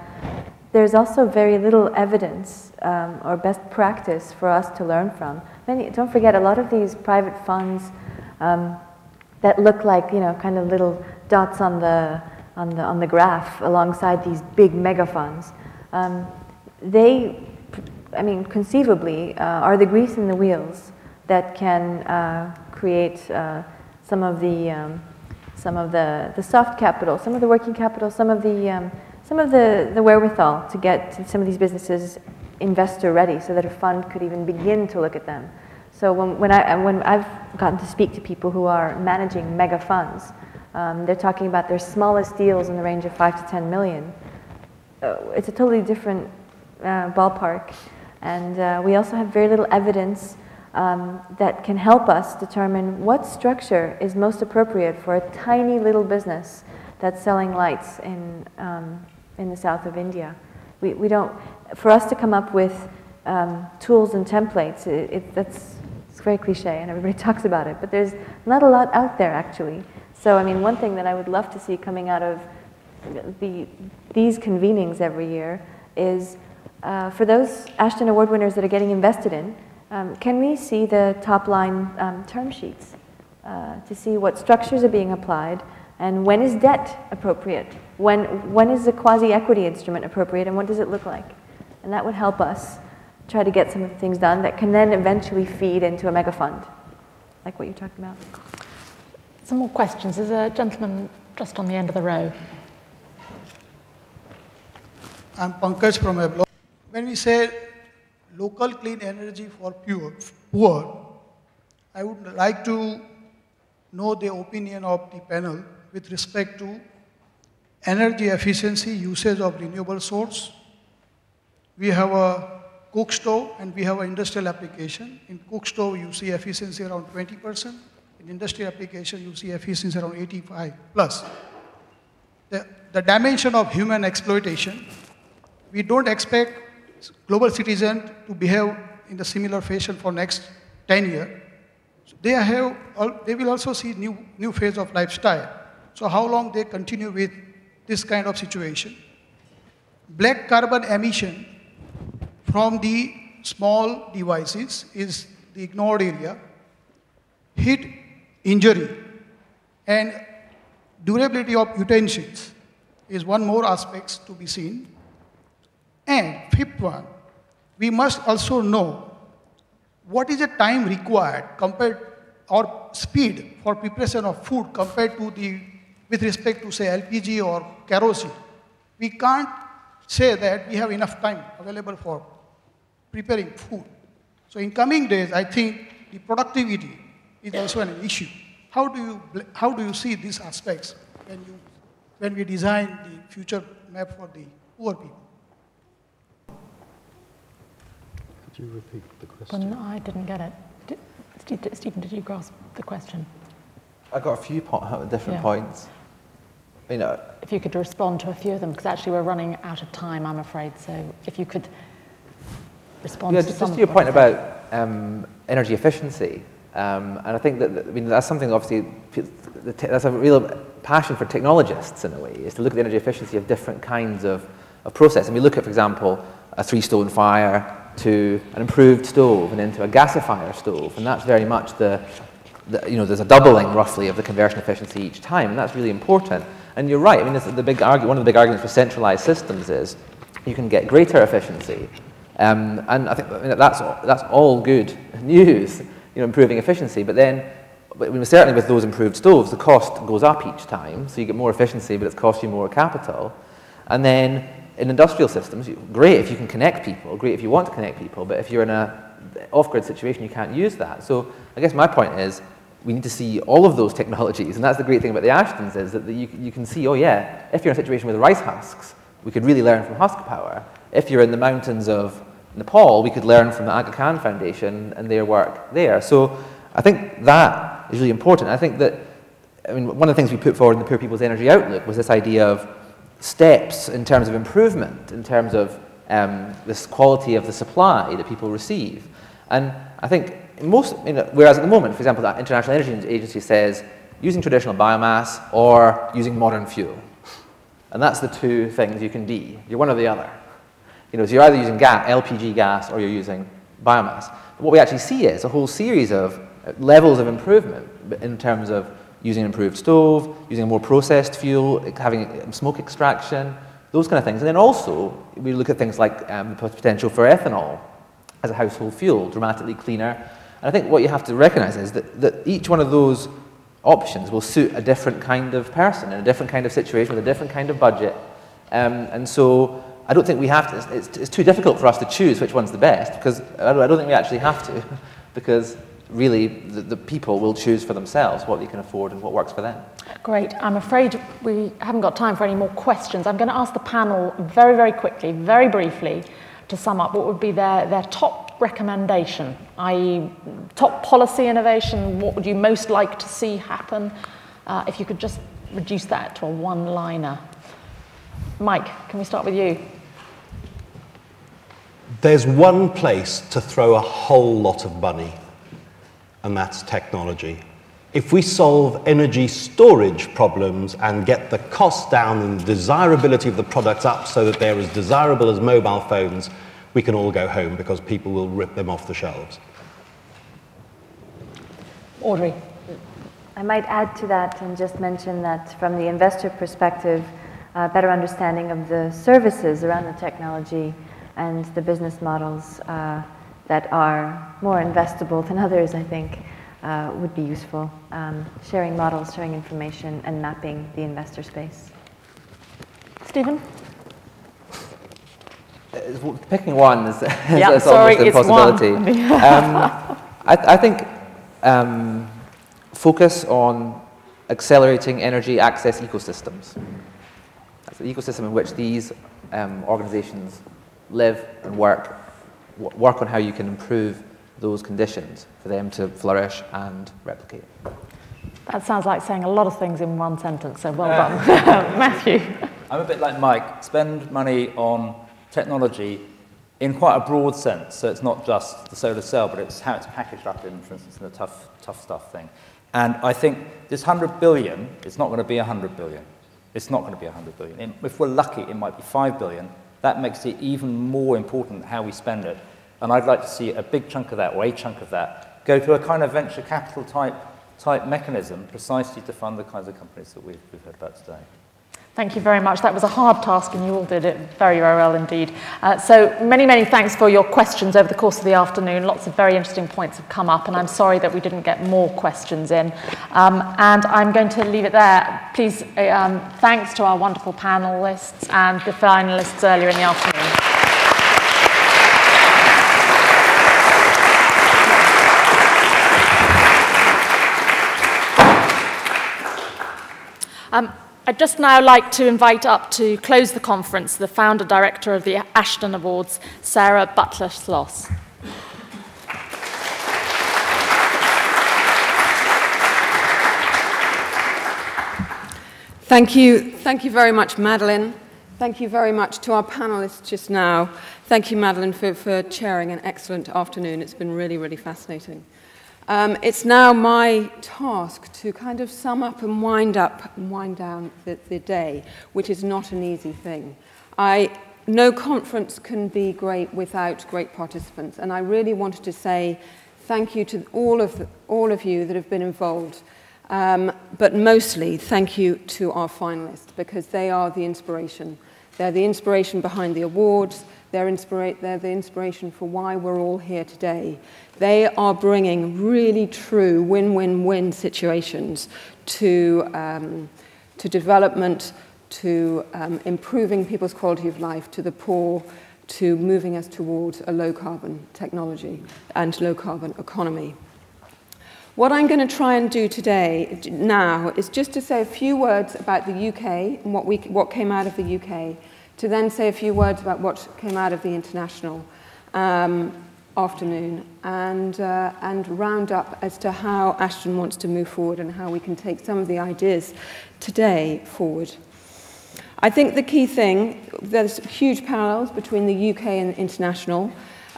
There's also very little evidence or best practice for us to learn from. Don't forget, a lot of these private funds that look like, kind of little dots on the graph alongside these big mega funds, conceivably are the grease in the wheels that can create some of the soft capital, some of the working capital, some of the wherewithal to get some of these businesses investor ready, so that a fund could even begin to look at them. So when I've gotten to speak to people who are managing mega funds, they're talking about their smallest deals in the range of 5 to 10 million. It's a totally different ballpark, and we also have very little evidence that can help us determine what structure is most appropriate for a tiny little business that's selling lights in the south of India. We don't, for us to come up with tools and templates, it's very cliche and everybody talks about it, but there's not a lot out there actually. So one thing that I would love to see coming out of these convenings every year is for those Ashden Award winners that are getting invested in, can we see the top line term sheets to see what structures are being applied, and when is debt appropriate? When is a quasi-equity instrument appropriate, and what does it look like? And that would help us try to get some of the things done that can then eventually feed into a mega fund, like what you're talking about. Some more questions. There's a gentleman just on the end of the row. I'm Pankaj from Abloh. When we say local clean energy for poor, I would like to know the opinion of the panel with respect to energy efficiency, usage of renewable source. We have a cook stove and we have an industrial application. In cook stove, you see efficiency around 20%. In industrial application, you see efficiency around 85 plus. The dimension of human exploitation, we don't expect global citizens to behave in the similar fashion for next 10 years. So they will also see new phase of lifestyle. So how long they continue with this kind of situation? Black carbon emission from the small devices is the ignored area. Heat injury and durability of utensils is one more aspects to be seen. And fifth one, we must also know what is the time required compared or speed for preparation of food compared to with respect to say LPG or kerosene. We can't say that we have enough time available for preparing food. So in coming days, I think the productivity is also an issue. How do you see these aspects when we design the future map for the poor people? Could you repeat the question? I didn't get it. Stephen, did you grasp the question? I got a few different points. You know, if you could respond to a few of them, because actually we're running out of time, I'm afraid. So if you could respond to some. Just to your point about energy efficiency, and I think that's something obviously that's a real passion for technologists in a way, is to look at the energy efficiency of different kinds of process. And we look at, for example, a 3-stone fire to an improved stove and into a gasifier stove, and that's very much there's a doubling roughly of the conversion efficiency each time, and that's really important. And you're right. I mean, one of the big arguments for centralized systems is you can get greater efficiency, and I think that's all good news, improving efficiency. But then, certainly with those improved stoves, the cost goes up each time, so you get more efficiency, but it's cost you more capital. And then in industrial systems, great if you can connect people, great if you want to connect people, but if you're in a off-grid situation, you can't use that. So I guess my point is, we need to see all of those technologies, and that's the great thing about the Ashdens, is that you can see, oh yeah, if you're in a situation with rice husks, we could really learn from husk power. If you're in the mountains of Nepal, we could learn from the Aga Khan Foundation and their work there. So I think that is really important. I think that, one of the things we put forward in the Poor People's Energy Outlook was this idea of steps in terms of improvement, in terms of this quality of the supply that people receive. And I think whereas at the moment, for example, the International Energy Agency says using traditional biomass or using modern fuel. And that's the two things you can be. You're one or the other. So you're either using LPG gas or you're using biomass. But what we actually see is a whole series of levels of improvement in terms of using an improved stove, using a more processed fuel, having smoke extraction, those kind of things. And then also, we look at things like the potential for ethanol as a household fuel, dramatically cleaner. And I think what you have to recognize is that each one of those options will suit a different kind of person in a different kind of situation with a different kind of budget. And so I don't think we have to, it's too difficult for us to choose which one's the best, because I don't think we actually have to, because really the people will choose for themselves what they can afford and what works for them. Great. I'm afraid we haven't got time for any more questions. I'm going to ask the panel very, very quickly, very briefly, to sum up what would be their top recommendation, i.e. top policy innovation, what would you most like to see happen? If you could just reduce that to a one-liner. Mike, can we start with you? There's one place to throw a whole lot of money, and that's technology. If we solve energy storage problems and get the cost down and the desirability of the products up so that they're as desirable as mobile phones, we can all go home because people will rip them off the shelves. Audrey. I might add to that and just mention that from the investor perspective, better understanding of the services around the technology and the business models that are more investable than others, I think, would be useful. Sharing models, sharing information, and mapping the investor space. Stephen? picking one is, Yeah, is sorry, almost an impossibility. it's one. I think focus on accelerating energy access ecosystems. That's the ecosystem in which these organizations live and work on how you can improve those conditions for them to flourish and replicate. That sounds like saying a lot of things in one sentence, so well done. Matthew. I'm a bit like Mike. Spend money on technology in quite a broad sense. So it's not just the solar cell, but it's how it's packaged up in, for instance, in the tough stuff thing. And I think this 100 billion is not going to be 100 billion. It's not going to be 100 billion. If we're lucky, it might be 5 billion. That makes it even more important how we spend it. And I'd like to see a big chunk of that, or a chunk of that, go to a kind of venture capital type mechanism precisely to fund the kinds of companies that we've heard about today. Thank you very much. That was a hard task and you all did it very, very well indeed. So many, many thanks for your questions over the course of the afternoon. Lots of very interesting points have come up and I'm sorry that we didn't get more questions in. And I'm going to leave it there. Please, thanks to our wonderful panelists and the finalists earlier in the afternoon. I'd just now like to invite up to close the conference the founder director of the Ashden Awards, Sarah BUTLER-SLOSS. Thank you very much, Madeline. Thank you very much to our panelists just now. Thank you, Madeline, for chairing an excellent afternoon. It's been really, really fascinating. It's now my task to kind of sum up and wind down the day, which is not an easy thing. No conference can be great without great participants, and I really wanted to say thank you to all of you that have been involved, but mostly thank you to our finalists, because they are the inspiration. They're the inspiration behind the awards. They're the inspiration for why we're all here today. They are bringing really true win-win-win situations to development, to improving people's quality of life, to the poor, to moving us towards a low-carbon technology and low-carbon economy. What I'm going to try and do today, now, is just to say a few words about the UK and what came out of the UK, to then say a few words about what came out of the international afternoon, and round up as to how Ashden wants to move forward and how we can take some of the ideas today forward. I think the key thing, there's huge parallels between the UK and the international.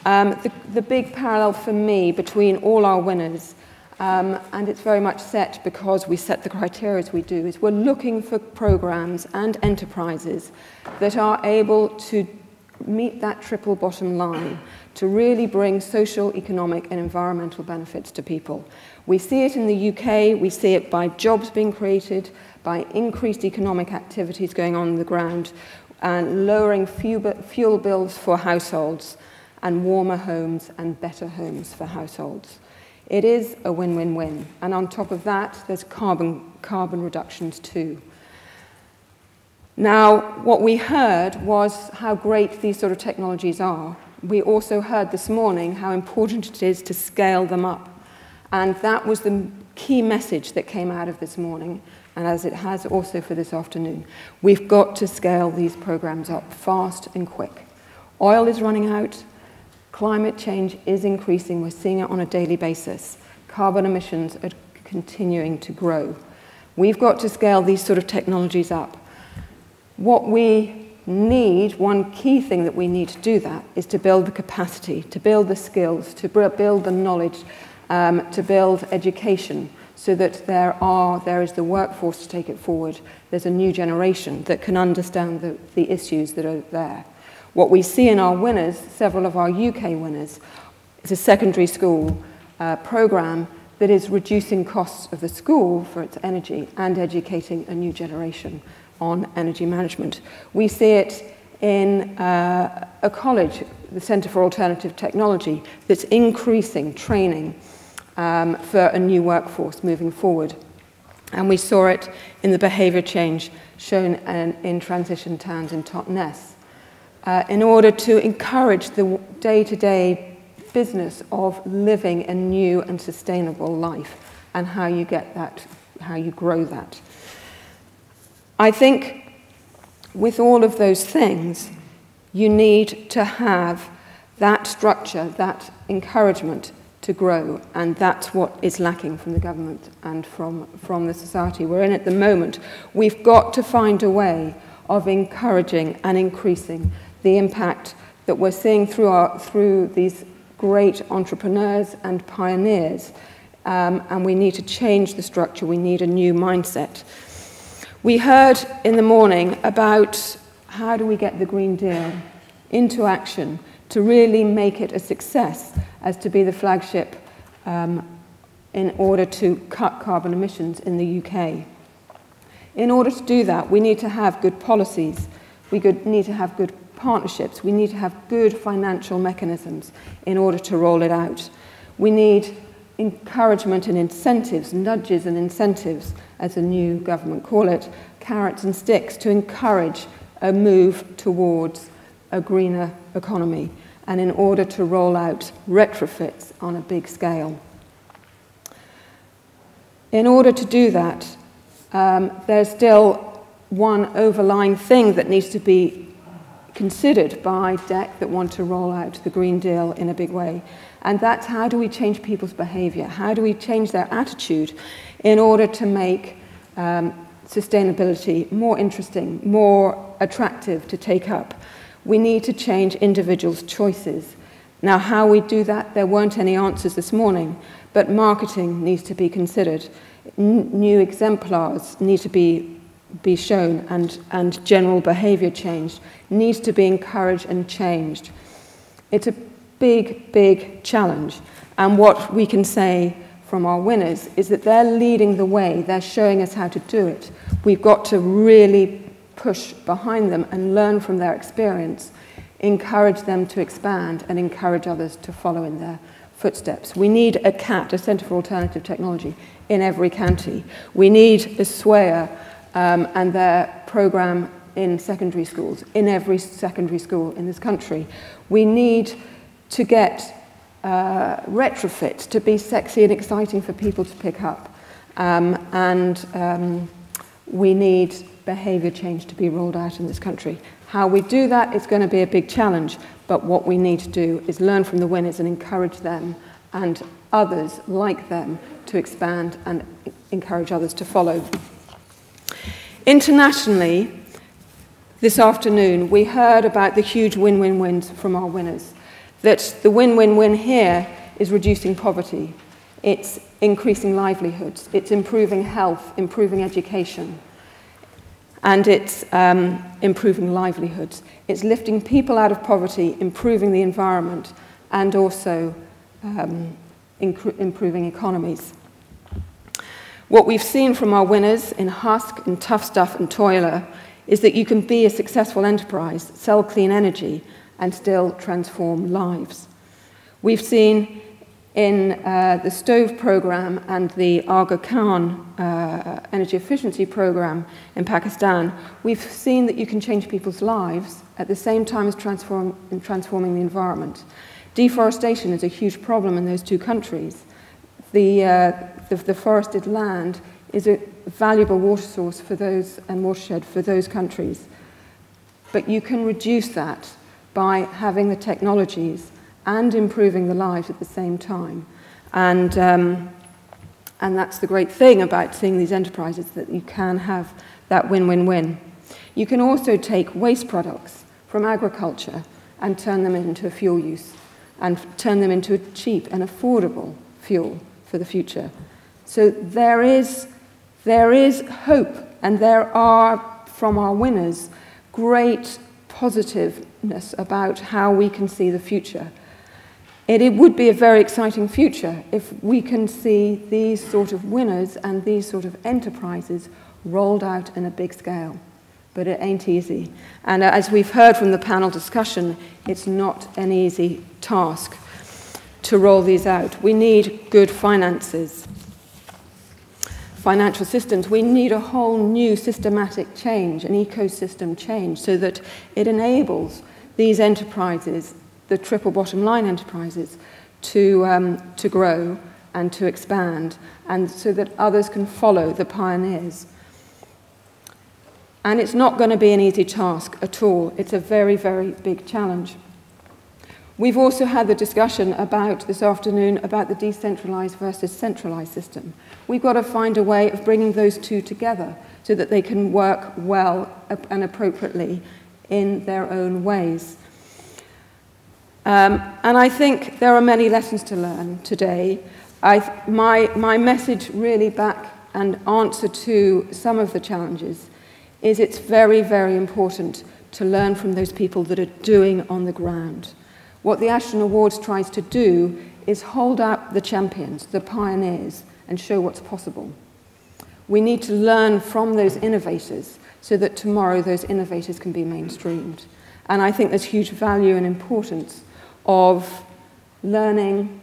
The big parallel for me between all our winners, and it's very much set because we set the criteria as we do, is we're looking for programs and enterprises that are able to meet that triple bottom line, to really bring social, economic and environmental benefits to people. We see it in the UK, we see it by jobs being created, by increased economic activities going on the ground, and lowering fuel bills for households, and warmer homes and better homes for households. It is a win-win-win, and on top of that, there's carbon reductions too. Now, what we heard was how great these sort of technologies are. We also heard this morning how important it is to scale them up, and that was the key message that came out of this morning, and as it has also for this afternoon. We've got to scale these programs up fast and quick. Oil is running out. Climate change is increasing. We're seeing it on a daily basis. Carbon emissions are continuing to grow. We've got to scale these sort of technologies up. What we need, one key thing that we need to do that, is to build the capacity, to build the skills, to build the knowledge, to build education, so that there is the workforce to take it forward. There's a new generation that can understand the issues that are there. What we see in our winners, several of our UK winners, is a secondary school program that is reducing costs of the school for its energy and educating a new generation on energy management. We see it in a college, the Centre for Alternative Technology, that's increasing training for a new workforce moving forward. And we saw it in the behaviour change shown in transition towns in Totnes. in order to encourage the day-to-day business of living a new and sustainable life, and how you get that, how you grow that. I think with all of those things, you need to have that structure, that encouragement to grow, and that's what is lacking from the government and from the society we're in at the moment. We've got to find a way of encouraging and increasing the impact that we're seeing through these great entrepreneurs and pioneers, and we need to change the structure. We need a new mindset. We heard in the morning about how do we get the Green Deal into action to really make it a success as to be the flagship in order to cut carbon emissions in the UK. In order to do that, we need to have good policies, we need to have good partnerships, we need to have good financial mechanisms in order to roll it out. We need encouragement and incentives, nudges and incentives, as the new government call it, carrots and sticks, to encourage a move towards a greener economy, and in order to roll out retrofits on a big scale. In order to do that, there's still one overlying thing that needs to be considered by DEC that want to roll out the Green Deal in a big way, and that's how do we change people's behaviour? How do we change their attitude in order to make sustainability more interesting, more attractive to take up? We need to change individuals' choices. Now, how we do that, there weren't any answers this morning, but marketing needs to be considered. New exemplars need to be shown, and general behaviour change needs to be encouraged and changed. It's a big, big challenge, and what we can say from our winners is that they're leading the way, they're showing us how to do it. We've got to really push behind them and learn from their experience, encourage them to expand, and encourage others to follow in their footsteps. We need a CAT, a Centre for Alternative Technology, in every county. We need a SWAYA and their programme in secondary schools, in every secondary school in this country. We need to get retrofits to be sexy and exciting for people to pick up. We need behaviour change to be rolled out in this country. How we do that is going to be a big challenge, but what we need to do is learn from the winners and encourage them and others like them to expand and encourage others to follow. Internationally, this afternoon, we heard about the huge win-win-wins from our winners. That the win-win-win here is reducing poverty, it's increasing livelihoods, it's improving health, improving education, and it's improving livelihoods. It's lifting people out of poverty, improving the environment, and also improving economies. What we've seen from our winners in Husk, and Tough Stuff, and Toiler is that you can be a successful enterprise, sell clean energy, and still transform lives. We've seen in the Stove program and the Aga Khan energy efficiency program in Pakistan, we've seen that you can change people's lives at the same time as transforming the environment. Deforestation is a huge problem in those two countries. The forested land is a valuable water source for those, and watershed for those countries. But you can reduce that by having the technologies and improving the lives at the same time. And that's the great thing about seeing these enterprises, that you can have that win-win-win. You can also take waste products from agriculture and turn them into a fuel use, and turn them into a cheap and affordable fuel for the future. So there is hope, and there are, from our winners, great positiveness about how we can see the future. It would be a very exciting future if we can see these sort of winners and these sort of enterprises rolled out in a big scale. But it ain't easy. And as we've heard from the panel discussion, it's not an easy task to roll these out. We need good finances, financial systems. We need a whole new systematic change, an ecosystem change, so that it enables these enterprises, the triple bottom line enterprises, to grow and to expand, and so that others can follow the pioneers. And it's not going to be an easy task at all. It's a very, very big challenge. We've also had the discussion this afternoon about the decentralized versus centralized system. We've got to find a way of bringing those two together so that they can work well and appropriately in their own ways. And I think there are many lessons to learn today. My message really back and answer to some of the challenges is it's very, very important to learn from those people that are doing on the ground. What the Ashden Awards tries to do is hold up the champions, the pioneers, and show what's possible. We need to learn from those innovators so that tomorrow those innovators can be mainstreamed. And I think there's huge value and importance of learning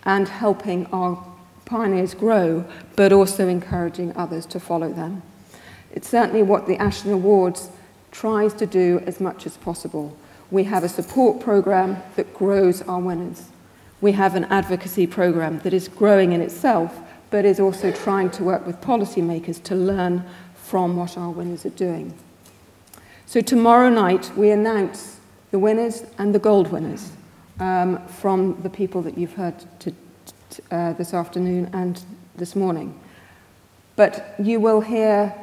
and helping our pioneers grow, but also encouraging others to follow them. It's certainly what the Ashden Awards tries to do as much as possible. We have a support program that grows our winners. We have an advocacy program that is growing in itself, but is also trying to work with policymakers to learn from what our winners are doing. So tomorrow night, we announce the winners and the gold winners from the people that you've heard this afternoon and this morning. But you will hear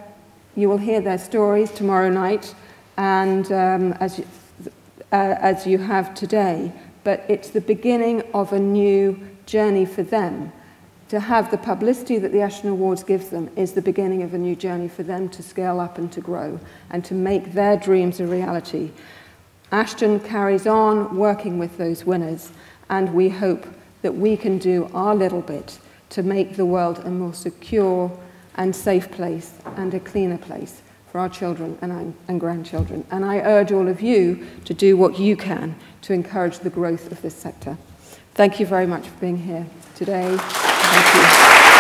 their stories tomorrow night, and as you have today. But it's the beginning of a new journey for them. To have the publicity that the Ashden Awards gives them is the beginning of a new journey for them to scale up and to grow and to make their dreams a reality. Ashden carries on working with those winners, and we hope that we can do our little bit to make the world a more secure and safe place and a cleaner place for our children and grandchildren. And I urge all of you to do what you can to encourage the growth of this sector. Thank you very much for being here today. Thank you.